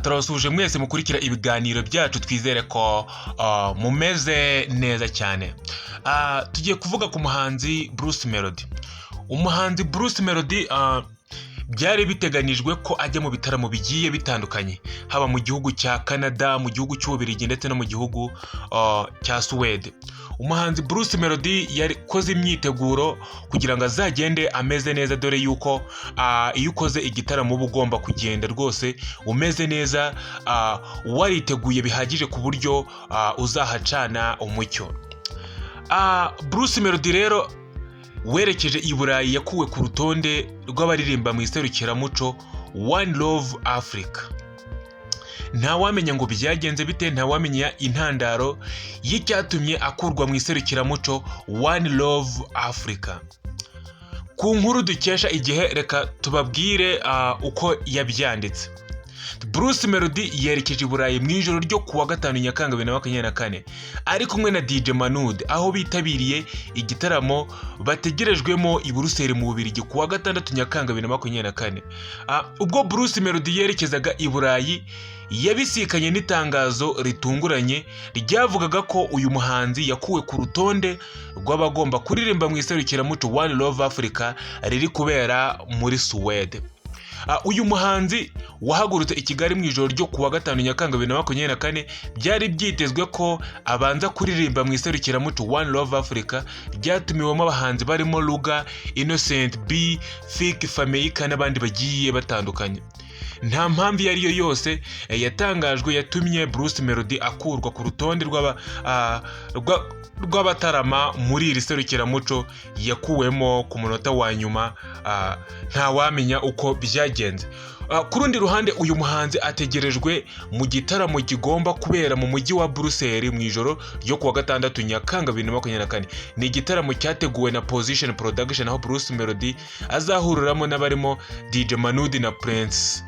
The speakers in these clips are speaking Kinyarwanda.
Turabasuje mwese mukurikira ibiganiro byacu, twizere ko mumeze neza cyane. Tugiye kuvuga ku muhanzi Bruce Melody. Umuhanzi Bruce Melody byari biteganijwe ko ajya mu bitaramo bigiye bitandukanye, haba mu gihugu cya Canada, mu gihugu cy'Ububiligi ndetse no mu gihugu cya Suwede. Umuhanzi Bruce Melody yakoze imyiteguro kugira ngo azagende ameze neza, dore yuko iyo ukoze igitaramo uba ugomba kugenda rwose umeze neza, wariteguye bihagije ku buryo uzahacana umucyo. Bruce Melody rero werekeje i Burayi, yakuwe ku rutonde rw'abaririmba mu iserukiramuco One Love Africa. Ntawamenya ngo byagenze bite, ntawamenya intandaro y'icyatumye akurwa mu iserukiramuco One Love Africa. Ku nkuru dukesha Igihe, reka tubabwire uko yabyanditse. Bruce Melody yerekeje i Burayi mu ijoro ryo kuwa 5 Nyakanga 2024 ari kumwe na DJ Manud, aho bitabiriye igitaramo bategerejwemo i Buruseli mu Bubiligi kuwa 6 Nyakanga 2024. Ubwo Bruce Melody yerekezaga i Burayi, yabisikanye n'itangazo ritunguranye ryavugaga ko uyu muhanzi yakuwe ku rutonde rw'abagomba kuririmba mu iserukiramuco One Love Africa riri kubera muri Suwede. Uyu muhanzi wahagurutse i Kigali mu ijoro ryo kuwa 5 Nyakanga 2024, byari byitezwe ko abanza kuririmba mu iserukiramuco One Love Africa ryatumiwemo abahanzi barimo Luga, Innocent B, Fik, Fameyika n'abandi bagiye batandukanye. Nta mpamvu iyo ari yo yose yatangajwe yatumye Bruce Melody akurwa ku rutonde rw'abatarama muri iri serukiramuco yakuwemo ku munota wa nyuma. Ntawamenya uko byagenze. Ku rundi ruhande, uyu muhanzi ategerejwe mu gitaramo kigomba kubera mu mujyi wa Buruseli mu ijoro ryo kuwa 6 Nyakanga 2024. Ni igitaramo cyateguwe na Position Production, aho Bruce Melody azahuriramo n'abarimo DJ Manud na Princess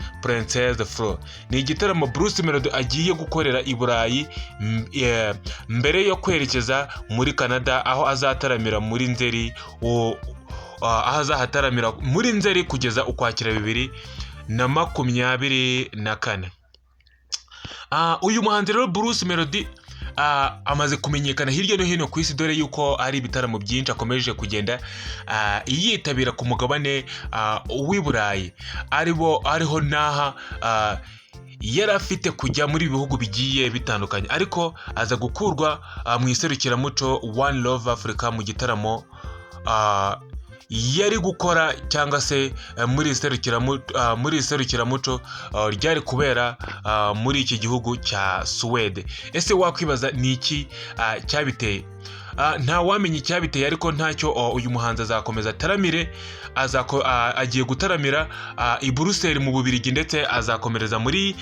Flo. Ni igitaramo Bruce Melody agiye gukorera i Burayi mbere yo kwerekeza muri Canada, aho azataramira muri Nzeri, kugeza Ukwakira 2024. Uyu muhanzi rero Bruce Melody amaze kumenyekana hirya no hino ku isi, dore yuko ari ibitaramo byinshi akomeje kugenda yitabira ku mugabane w'i Burayi. ariho naha yari afite kujya muri bihugu bigiye bitandukanye, ariko aza gukurwa mu iserukiramuco One Love Africa mu gitaramo yari gukora, cyangwa se muri iserukiramuco ryari kubera muri iki gihugu cya Suwede. Ese wakwibaza ni iki cyabiteye? Nta wamenya icyabiteye, ariko ntacyo. Uyu muhanzi azakomeza ataramire, agiye gutaramira i Buruseli mu Bubiligi, ndetse azakomereza muri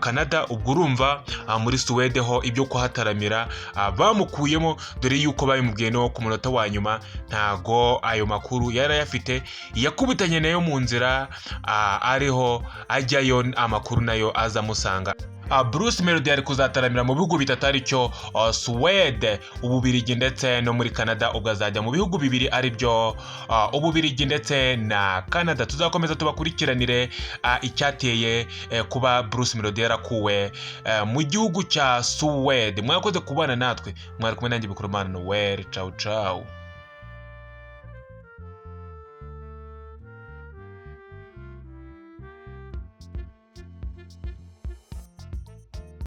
Canada. Ubwo urumva muri Suwede ho ibyo kuhataramira bamukuyemo, dore yuko babimubwiye no ku munota wa nyuma. Ntago ayo makuru yari ayafite, yakubitanye nayo mu nzira, ariho ajyayo amakuru nayo azamusanga. Bruce Melody ari kuzataramira mu bihugu bitatu, aricyo Suwede, Ububiligi ndetse no muri Canada. Ubwo azajya mu bihugu bibiri, aribyo Ububiligi ndetse na Canada. Tuzakomeza tubakurikiranire icyateye kuba Bruce Melody yarakuwe mu gihugu cya Suwede. Mwakoze kubana natwe, mwari kumwe nanjye Bikurumana Noel. Ciao ciao.